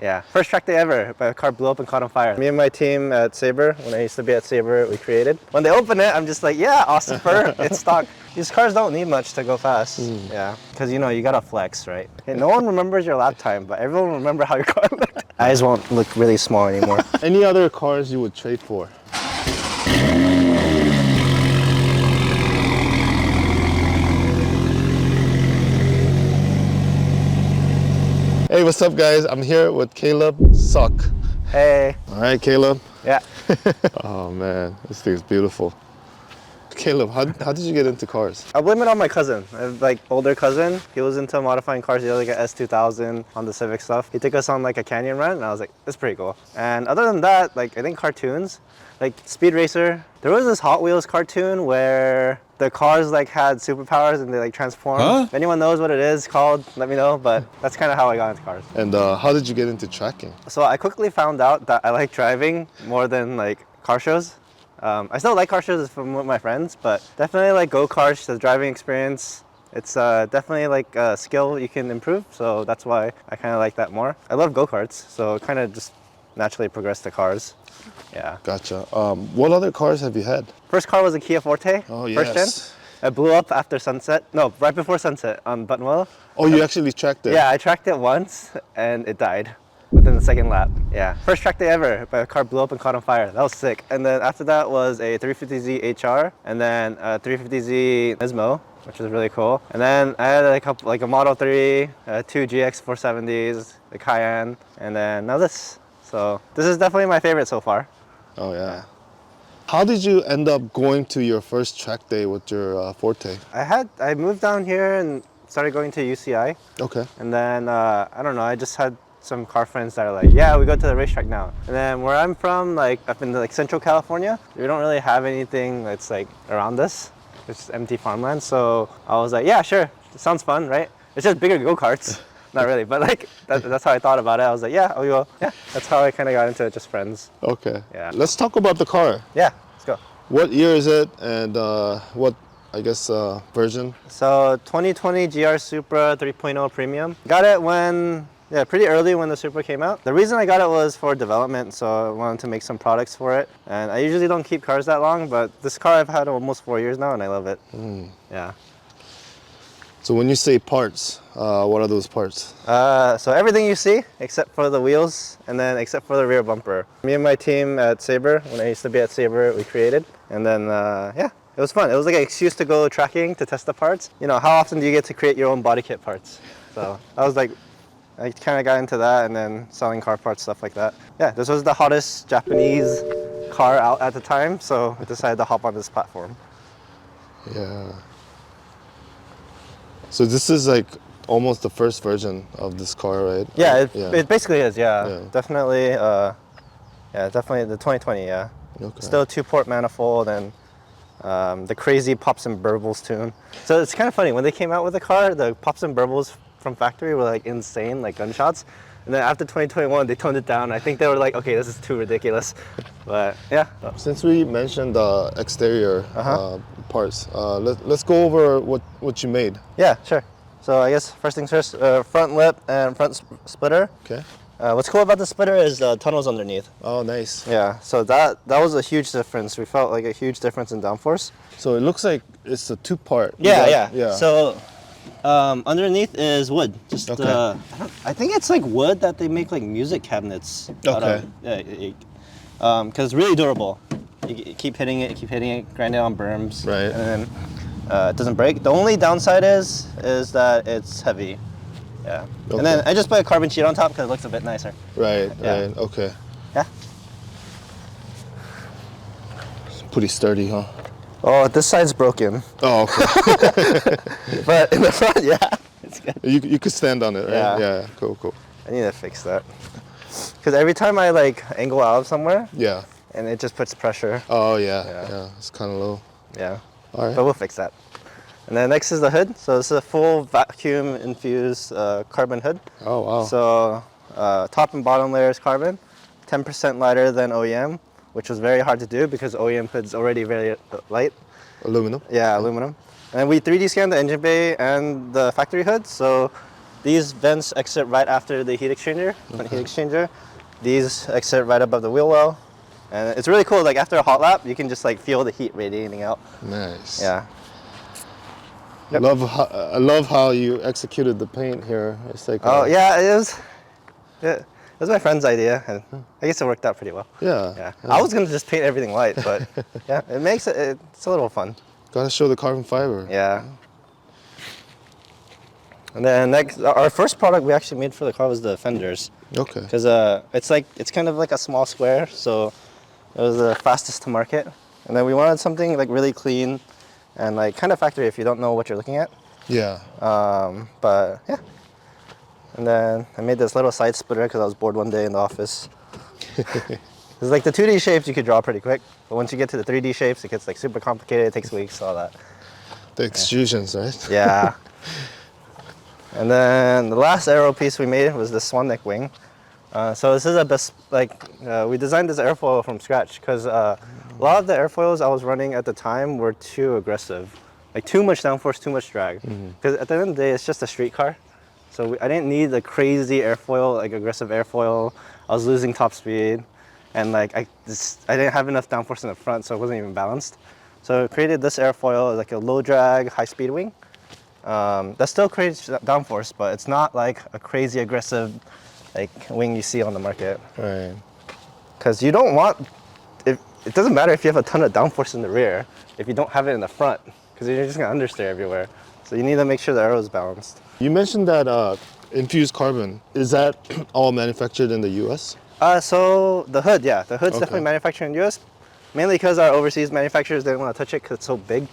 Yeah, first track day ever. My car blew up and caught on fire. Me and my team at Sayber, when I used to be at Sayber, we created. When they open it, I'm just like, yeah, awesome fur. It's stock. These cars don't need much to go fast. Yeah, because you know, you gotta flex, right? Okay, no one remembers your lap time, but everyone will remember how your car looked. Eyes won't look really small anymore. Any other cars you would trade for? Hey, what's up guys? I'm here with Caleb Sok. Hey. All right, Caleb. Yeah. Oh man, this thing's beautiful. Caleb, how did you get into cars? I blame it on my cousin. I have like older cousin. He was into modifying cars. He had like a S2000 on the Civic stuff. He took us on like a canyon run and I was like, that's pretty cool. And other than that, like I think cartoons, like Speed Racer. There was this Hot Wheels cartoon where the cars like had superpowers and they like transform. Huh? If anyone knows what it is called, let me know. But that's kind of how I got into cars. And how did you get into tracking? So I quickly found out that I like driving more than like car shows. I still like car shows from with my friends, but definitely like go-karts, the driving experience. It's definitely like a skill you can improve, so that's why I kind of like that more. I love go-karts, so kind of just naturally progressed to cars. Yeah. Gotcha. What other cars have you had? First car was a Kia Forte, Oh, first yes. gen. It blew up after sunset. No, right before sunset on Buttonwell. Oh, you actually tracked it? Yeah, I tracked it once and it died within the second lap. Yeah, first track day ever. My car blew up and caught on fire. That was sick. And then after that was a 350Z HR and then a 350Z Nismo, which was really cool. And then I had a couple, like a Model 3, two GX 470s, the Cayenne, and then now this. So this is definitely my favorite so far. Oh yeah. How did you end up going to your first track day with your Forte? I moved down here and started going to UCI. Okay. And then, I don't know, I just had some car friends that are like, yeah, we go to the racetrack now. And then where I'm from, like up in like Central California, we don't really have anything that's like around us. It's just empty farmland. So I was like, yeah, sure. It sounds fun, right? It's just bigger go-karts. Not really, but like that's how I thought about it. I was like, yeah, I'll go. Yeah, that's how I kind of got into it, just friends. Okay. Yeah. Let's talk about the car. Yeah, let's go. What year is it and what, I guess, version? So 2020 GR Supra 3.0 Premium. Got it when, yeah, pretty early when the Supra came out. The reason I got it was for development, so I wanted to make some products for it. And I usually don't keep cars that long, but this car I've had almost 4 years now and I love it. Yeah. So when you say parts, what are those parts? So everything you see, except for the wheels, and then except for the rear bumper. Me and my team at Sayber, when I used to be at Sayber, we created. And then, yeah, it was fun. It was like an excuse to go tracking to test the parts. You know, how often do you get to create your own body kit parts? So I was like, I kind of got into that and then selling car parts, stuff like that. Yeah, this was the hottest Japanese car out at the time, so I decided to hop on this platform. Yeah. So this is like almost the first version of this car, right? Yeah, it basically is, yeah. Yeah. Definitely, yeah, definitely the 2020, yeah. Okay. Still 2-port manifold and the crazy pops and burbles tune. So it's kind of funny, when they came out with the car, the pops and burbles from factory were like insane, like gunshots. And then after 2021, they toned it down. I think they were like, okay, this is too ridiculous. But yeah. Since we mentioned the exterior parts, let's go over what you made. Yeah, sure. So I guess first things first, front lip and front splitter. Okay. What's cool about the splitter is the tunnels underneath. Oh, nice. Yeah, so that was a huge difference. We felt like a huge difference in downforce. So it looks like it's a two-part. Yeah. So underneath is wood. Just Okay. I think it's like wood that they make like music cabinets out of. Yeah, because it's really durable. You keep hitting it, grind it on berms. Right. And then it doesn't break. The only downside is that it's heavy. Yeah. Okay. And then I just put a carbon sheet on top because it looks a bit nicer. Right, Yeah. right, okay. Yeah. It's pretty sturdy, huh? Oh, this side's broken. Oh, okay. But in the front, yeah, it's good. You could stand on it, right? Yeah. Cool. I need to fix that. Because every time I like angle out of somewhere, Yeah. and it just puts pressure. Oh, yeah. It's kind of low. Yeah. All right. But we'll fix that. And then next is the hood. So this is a full vacuum infused carbon hood. Oh, wow. So top and bottom layer is carbon, 10% lighter than OEM, which was very hard to do because OEM hood's already very light. Aluminum? Yeah, aluminum. And we 3D scanned the engine bay and the factory hood. So These vents exit right after the heat exchanger. The heat exchanger. These exit right above the wheel well. And it's really cool, like after a hot lap, you can just like feel the heat radiating out. Nice. Yeah. I love how you executed the paint here. It's like Yeah, it was my friend's idea, and I guess it worked out pretty well. yeah. I was gonna just paint everything white, but yeah, it's a little fun. Gotta show the carbon fiber. Yeah. And then next, our first product we actually made for the car was the fenders. Okay. Because it's kind of like a small square, so it was the fastest to market. And then we wanted something like really clean and like kind of factory if you don't know what you're looking at. Yeah. But yeah. And then I made this little side splitter because I was bored one day in the office. It's like the 2D shapes you could draw pretty quick, but once you get to the 3D shapes, it gets like super complicated. It takes weeks, all that. The extrusions, right? Yeah. And then the last aero piece we made was this swan neck wing. So this is we designed this airfoil from scratch because a lot of the airfoils I was running at the time were too aggressive. Like too much downforce, too much drag. Because at the end of the day, it's just a street car. So I didn't need the crazy airfoil, like aggressive airfoil. I was losing top speed. And like I didn't have enough downforce in the front, so it wasn't even balanced. So I created this airfoil, like a low drag, high speed wing. That still creates downforce, but it's not like a crazy aggressive like wing you see on the market. Right. Because you don't want, it doesn't matter if you have a ton of downforce in the rear if you don't have it in the front, because you're just gonna understeer everywhere. So you need to make sure the aero is balanced. You mentioned that infused carbon. Is that all manufactured in the U.S.? So the hood, yeah, the hood's Okay. definitely manufactured in the U.S. Mainly because our overseas manufacturers didn't want to touch it because it's so big.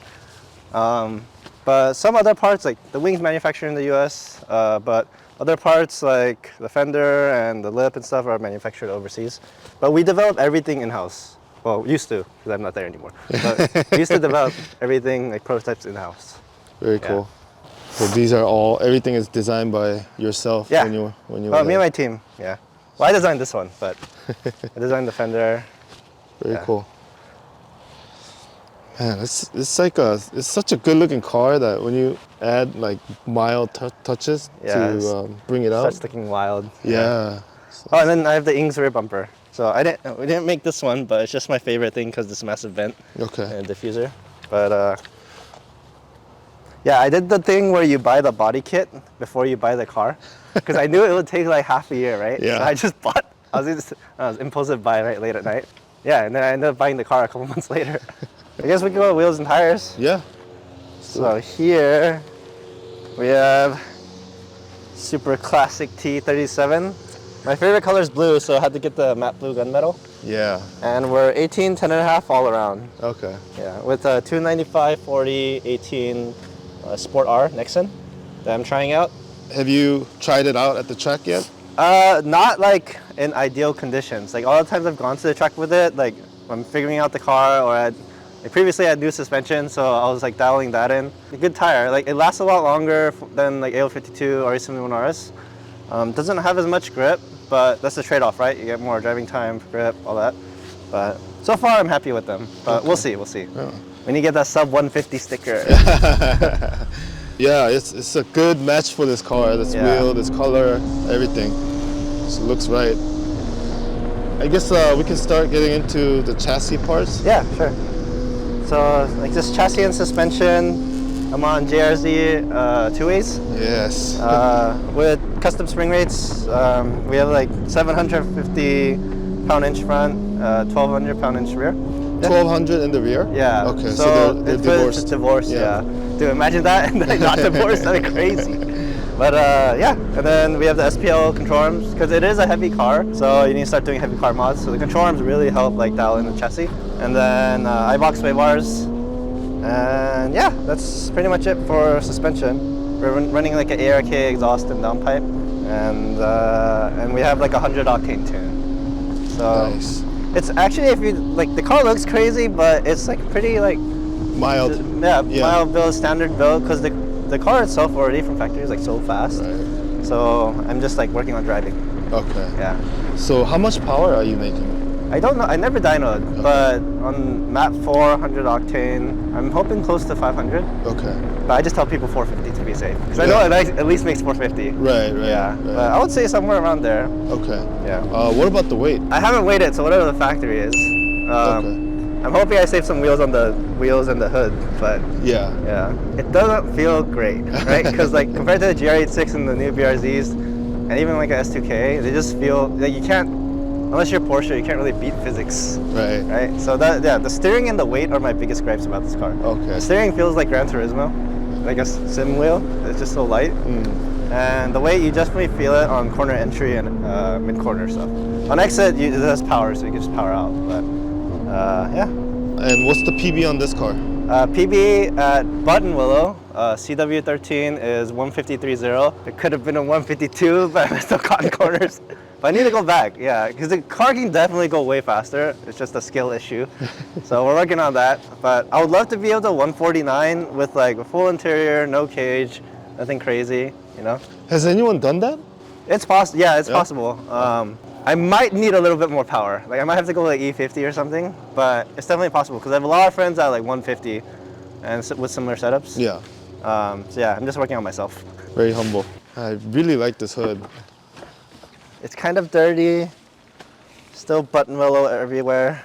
But some other parts, like the wings, manufactured in the U.S. But other parts like the fender and the lip and stuff are manufactured overseas. But we develop everything in-house. Well, used to, because I'm not there anymore. But we used to develop everything, like prototypes in-house. Very cool. So these are everything is designed by yourself when you were me and my team, yeah. Well, I designed this one, but I designed the fender. Very cool. Man, it's such a good looking car that when you add like mild touches to bring it out. Starts looking wild. Yeah. Oh, and then I have the Ings rear bumper. So we didn't make this one, but it's just my favorite thing because this massive vent and diffuser. But yeah, I did the thing where you buy the body kit before you buy the car because I knew it would take like half a year, right? Yeah. So I just bought. I was impulsive buy right late at night. Yeah, and then I ended up buying the car a couple months later. I guess we can go with wheels and tires. Yeah. So here we have super classic T37. My favorite color is blue, so I had to get the matte blue gunmetal. Yeah. And we're 18, 10.5 all around. Okay. Yeah, with a 295, 40, 18 Sport R Nexon that I'm trying out. Have you tried it out at the track yet? Not like in ideal conditions. Like all the times I've gone to the track with it, like I'm figuring out the car, or previously I had new suspension, so I was like dialing that in. A good tire, like it lasts a lot longer than like AO52 or A71RS. Doesn't have as much grip, but that's the trade-off, right? You get more driving time, grip, all that. But so far I'm happy with them, but we'll see. Yeah. When you get that sub 150 sticker. Yeah, it's a good match for this car. This wheel, this color, everything. So it looks right. I guess we can start getting into the chassis parts. Yeah, sure. So like this chassis and suspension, I'm on JRZ two-ways. Yes. With custom spring rates, we have like 750 pound-inch front, 1,200 pound-inch rear. 1,200 in the rear? Yeah. Okay, so they're divorced. It's divorced, yeah. Dude, imagine that and like not divorced, that'd be crazy. But yeah, and then we have the SPL control arms, because it is a heavy car, so you need to start doing heavy car mods. So the control arms really help like dial in the chassis. And then iBox sway bars. And yeah, that's pretty much it for suspension. We're running like an ARK exhaust and downpipe, and we have like a 100 octane tune. So nice. It's actually, if you like, the car looks crazy, but it's like pretty like mild. Yeah, mild build, standard build, because the car itself already from factory is like so fast. Right. So I'm just like working on driving. Okay. Yeah. So how much power are you making? I don't know. I never dynoed, but on map 4, 100 octane, I'm hoping close to 500. Okay. But I just tell people 450 to be safe, because I know it at least makes 450. Right. Yeah, Right. but I would say somewhere around there. Okay. Yeah. What about the weight? I haven't weighed it, so whatever the factory is. Okay. I'm hoping I save some wheels on the wheels and the hood, but Yeah. yeah, it doesn't feel great, right? Because like compared to the GR86 and the new BRZs, and even like a S2K, they just feel like you can't, unless you're Porsche, you can't really beat physics, Right. right? So that, yeah, the steering and the weight are my biggest gripes about this car. Okay. The steering feels like Gran Turismo, like a sim wheel. It's just so light. And the weight, you definitely feel it on corner entry and mid-corner stuff. On exit, it has power, so you can just power out, but yeah. And what's the PB on this car? PB at Button Willow, CW13 is 153.0. It could have been a 152, but I'm still caught in corners. But I need to go back, yeah, because the car can definitely go way faster. It's just a skill issue. So we're working on that. But I would love to be able to 149 with like a full interior, no cage, nothing crazy, you know? Has anyone done that? It's possible, yeah, it's possible. I might need a little bit more power. Like I might have to go like E50 or something, but it's definitely possible because I have a lot of friends at like 150 and with similar setups. Yeah. So yeah, I'm just working on myself. Very humble. I really like this hood. It's kind of dirty, still button willow everywhere.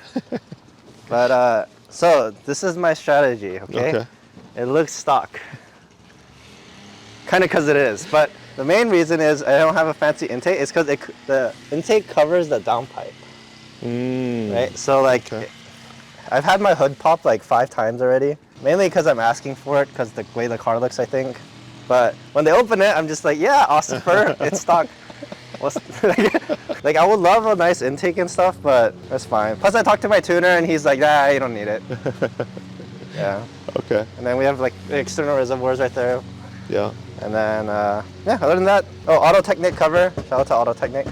But so this is my strategy, okay? It looks stock. Kind of because it is, but the main reason is I don't have a fancy intake. It's because the intake covers the downpipe, right? So like, I've had my hood pop like 5 times already. Mainly because I'm asking for it because the way the car looks, I think. But when they open it, I'm just like, yeah, awesome fur, it's stock. Like I would love a nice intake and stuff, but that's fine. Plus I talked to my tuner and he's like, nah, you don't need it. Yeah. Okay. And then we have like the external reservoirs right there. Yeah. And then, yeah, other than that, oh, Auto Technic cover. Shout out to Auto Technic.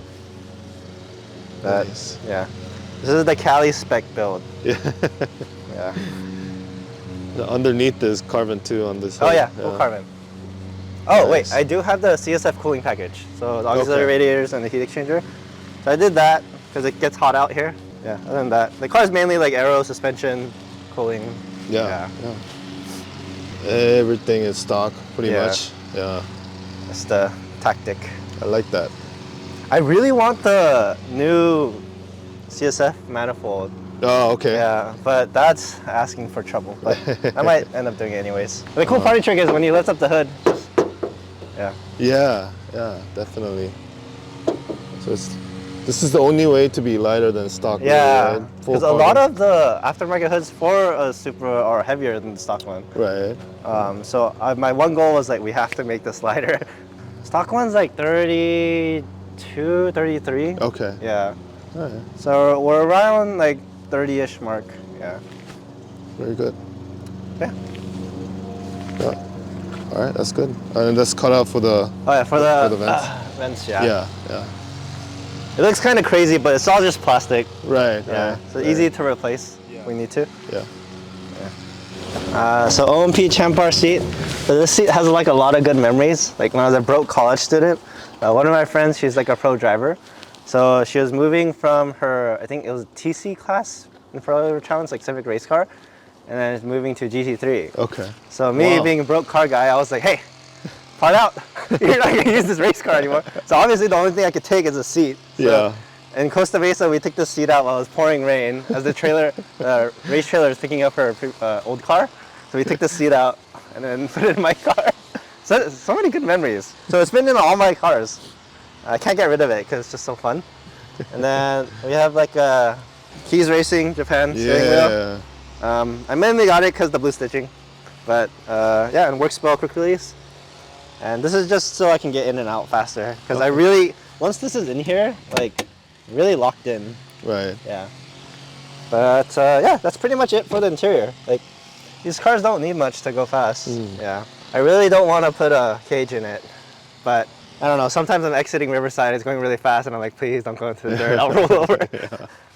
Nice. Yeah. This is the Cali spec build. Yeah. Yeah. The underneath is carbon too on this. Oh hood. yeah, full carbon. Oh Nice. wait, I do have the CSF cooling package. So the auxiliary radiators and the heat exchanger. So I did that because it gets hot out here. Yeah, other than that, the car is mainly like aero, suspension, cooling. Yeah. Everything is stock, pretty Yeah. much. Yeah. That's the tactic. I like that. I really want the new CSF manifold. Oh, okay. Yeah, but that's asking for trouble. But I might end up doing it anyways. The cool party trick is when you lift up the hood. Yeah. Yeah, definitely. So this is the only way to be lighter than stock. Yeah, really, right? Full because a lot of the aftermarket hoods for a Supra are heavier than the stock one. Right. So my one goal was like, we have to make this lighter. Stock one's like 32, 33. Okay. Yeah. All right. So we're around like 30-ish mark. Yeah. Very good. Yeah. Yeah. All right, that's good. And that's cut out for the. Oh yeah, for the vents. Vents, yeah. Yeah. It looks kind of crazy, but it's all just plastic. Right. Yeah. Right, So right. easy to replace. If we need to. Yeah. So OMP Champ Bar seat. So this seat has like a lot of good memories. Like when I was a broke college student, one of my friends, she's like a pro driver. So she was moving from her, I think it was TC class in Pro Challenge, like Civic race car, and then it's moving to GT3. Okay. So me Wow. being a broke car guy, I was like, hey, part out. You're not gonna use this race car anymore. So obviously the only thing I could take is a seat. So Yeah. in Costa Mesa, we took the seat out while it was pouring rain as the trailer, race trailer is picking up her old car. So we took the seat out and then put it in my car. So many good memories. So it's been in all my cars. I can't get rid of it because it's just so fun. And then we have like Keys Racing Japan steering wheel. I mainly got it because the blue stitching. But yeah, and works well quick release. And this is just so I can get in and out faster. Because I really, once this is in here, like really locked in. Right. Yeah. But yeah, that's pretty much it for the interior. Like these cars don't need much to go fast. Yeah. I really don't want to put a cage in it. But I don't know, sometimes I'm exiting Riverside, it's going really fast and I'm like, please don't go into the dirt, I'll roll over.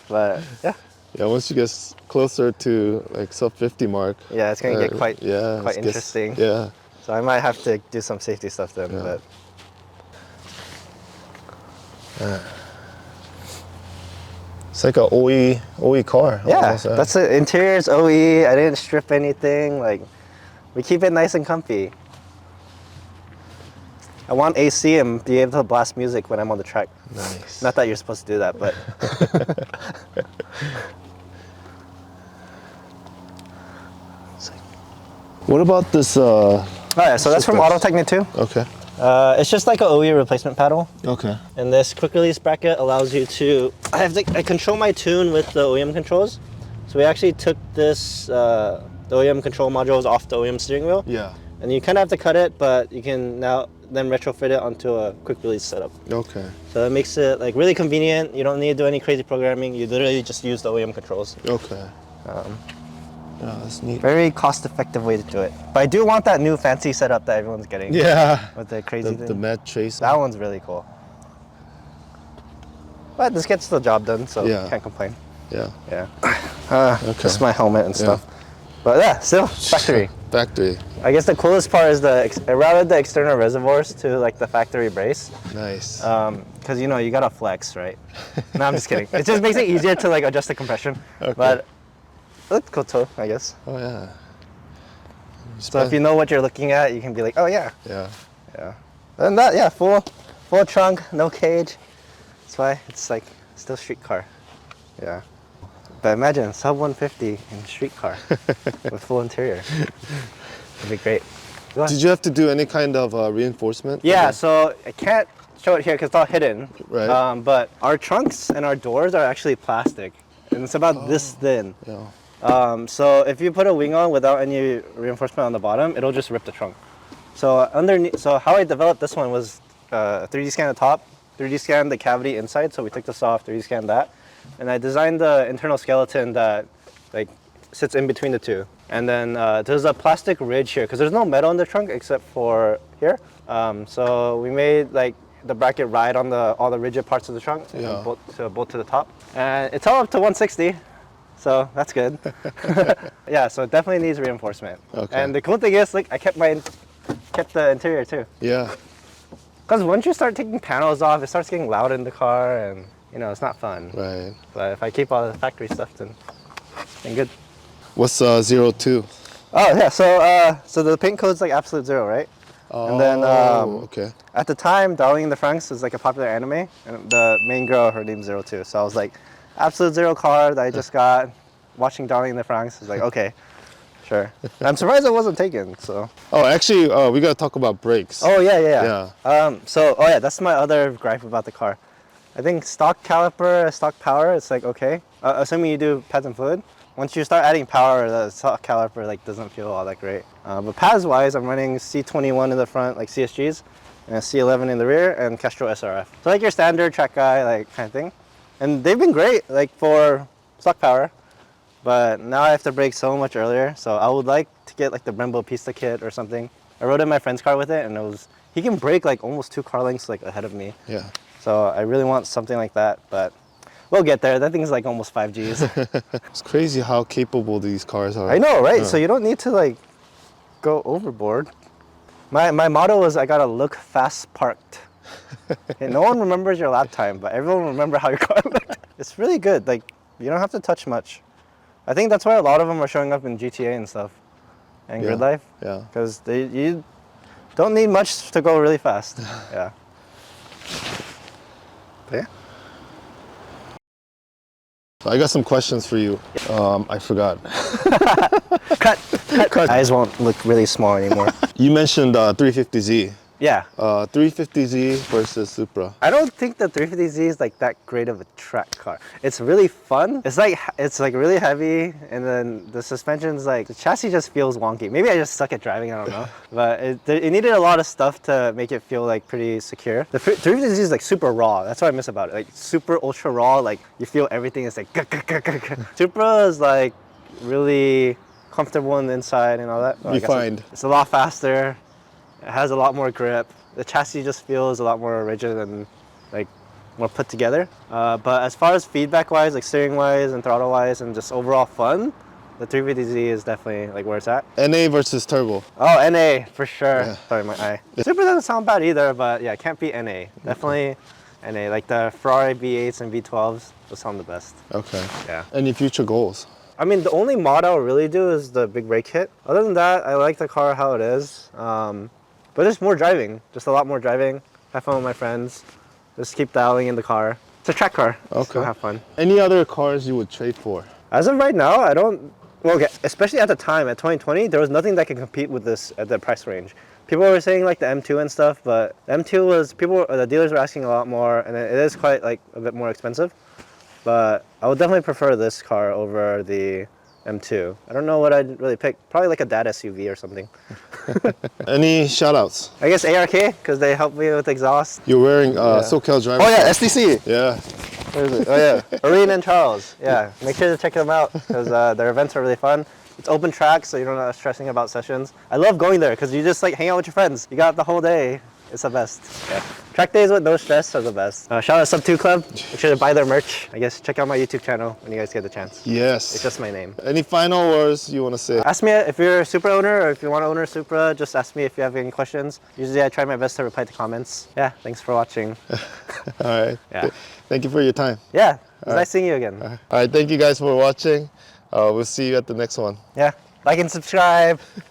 But yeah. Yeah, once you get closer to like sub 50 mark. Yeah, it's going to get quite it interesting. Yeah. So I might have to do some safety stuff then. Yeah. But It's like a OE car. Yeah, almost, that's it. Interior's OE. I didn't strip anything. Like, we keep it nice and comfy. I want AC and be able to blast music when I'm on the track. Nice. Not that you're supposed to do that, but. What about this? Oh yeah, so that's from Auto Technica too. Okay. It's just like an OE replacement paddle. Okay. And this quick release bracket allows you to. I control my tune with the OEM controls. So we actually took this the OEM control modules off the OEM steering wheel. Yeah. And you kind of have to cut it, but you can now then retrofit it onto a quick release setup. Okay. So that makes it like really convenient. You don't need to do any crazy programming. You literally just use the OEM controls. Okay. Yeah, that's neat. Very cost-effective way to do it. But I do want that new fancy setup that everyone's getting. Yeah. With the crazy thing. The matte trace. That one's really cool. But this gets the job done, so Yeah. can't complain. Yeah. Yeah. Okay. Just my helmet and stuff. But yeah, still factory. Factory. I guess the coolest part is I routed the external reservoirs to like the factory brace. Nice. Because you know you gotta flex, right? No, I'm just kidding. It just makes it easier to like adjust the compression. Okay. But it looks cool too, I guess. Oh yeah. So if you know what you're looking at, you can be like, oh yeah. Yeah. Yeah. And that, yeah, full trunk, no cage. That's why it's like still street car. Yeah. But imagine sub 150 in street car with full interior. It'd be great. Did you have to do any kind of reinforcement? Yeah, so I can't show it here because it's all hidden. Right. But our trunks and our doors are actually plastic. And it's about this thin. Yeah. So if you put a wing on without any reinforcement on the bottom, it'll just rip the trunk. So underneath, so how I developed this one was 3D scan the top, 3D scan the cavity inside. So we took this off, 3D scan that, and I designed the internal skeleton that like sits in between the two. And then there's a plastic ridge here because there's no metal in the trunk except for here. So we made like the bracket ride on all the rigid parts of the trunk and bolt to the top. And it's all up to 160. So that's good. Yeah, so it definitely needs reinforcement. Okay. And the cool thing is, like, I kept the interior too. Yeah. Because once you start taking panels off, it starts getting loud in the car, and you know it's not fun. Right. But if I keep all the factory stuff, then good. What's 02? Oh yeah, so the paint code's like absolute zero, right? Oh. And then okay. at the time, Darling in the Franxx was like a popular anime, and the main girl, her name's 02. So I was like, absolute zero car that I just got watching Darling in the Franxx. I was like, okay, sure. I'm surprised it wasn't taken. So. Oh, actually, we gotta talk about brakes. Oh yeah. That's my other gripe about the car. I think stock caliper, stock power, it's like okay. Assuming you do pads and fluid. Once you start adding power, the stock caliper like doesn't feel all that great. But pads wise, I'm running C21 in the front, like CSGs, and C11 in the rear, and Kestrel SRF. So like your standard track guy, like kind of thing. And they've been great, like for stock power. But now I have to brake so much earlier. So I would like to get like the Brembo Pista kit or something. I rode in my friend's car with it, and he can brake like almost 2 car lengths like ahead of me. Yeah. So I really want something like that, but we'll get there. That thing's like almost 5 Gs. It's crazy how capable these cars are. I know, right? So you don't need to like go overboard. My motto is I gotta look fast parked. Okay, no one remembers your lap time, but everyone will remember how your car looked. It's really good. Like you don't have to touch much. I think that's why a lot of them are showing up in GTA and stuff, and Grid Life. Yeah. Because you don't need much to go really fast. Yeah. But yeah. I got some questions for you. I forgot. Cut. Eyes won't look really small anymore. You mentioned 350Z. Yeah. 350Z versus Supra. I don't think the 350Z is like that great of a track car. It's really fun. It's like really heavy, and then the suspension's like, the chassis just feels wonky. Maybe I just suck at driving, I don't know. But it needed a lot of stuff to make it feel like pretty secure. The 350Z is like super raw. That's what I miss about it. Like super ultra raw, like you feel everything is like Supra is like really comfortable in the inside and all that. So refined. It's a lot faster. It has a lot more grip. The chassis just feels a lot more rigid and like more put together. But as far as feedback wise, like steering wise and throttle wise and just overall fun, the 350Z is definitely like where it's at. NA versus turbo. Oh, NA for sure. Yeah. Sorry, my eye. Supra doesn't sound bad either, but yeah, it can't be NA. Definitely and like the Ferrari V8s and V12s, those sound the best. Okay. Yeah. Any future goals? I mean, the only mod I'll really do is the big brake kit. Other than that, I like the car how it is. But just more driving, just a lot more driving. Have fun with my friends. Just keep dialing in the car. It's a track car, Okay. so have fun. Any other cars you would trade for? As of right now, I don't, well, okay, especially at the time, at 2020, there was nothing that could compete with this at the price range. People were saying like the M2 and stuff, but the M2 was, the dealers were asking a lot more, and it is quite like a bit more expensive. But I would definitely prefer this car over the M2. I don't know what I'd really pick. Probably like a dad SUV or something. Any shout outs? I guess ARK, because they helped me with exhaust. You're wearing SoCal driver. Oh yeah, STC. Yeah. Where is it? Oh yeah, Arene and Charles. Yeah, make sure to check them out because their events are really fun. It's open track, so you're not stressing about sessions. I love going there because you just like hang out with your friends. You got the whole day. It's the best. Yeah. Track days with no stress are the best. Shout out Sub 2 Club. Make sure to buy their merch. I guess check out my YouTube channel when you guys get the chance. Yes. It's just my name. Any final words you want to say? Ask me if you're a Supra owner or if you want to own a Supra, just ask me if you have any questions. Usually I try my best to reply to comments. Yeah, thanks for watching. All right. Yeah. Thank you for your time. Yeah, it was nice seeing you again. All right. Thank you guys for watching. We'll see you at the next one. Yeah, like and subscribe.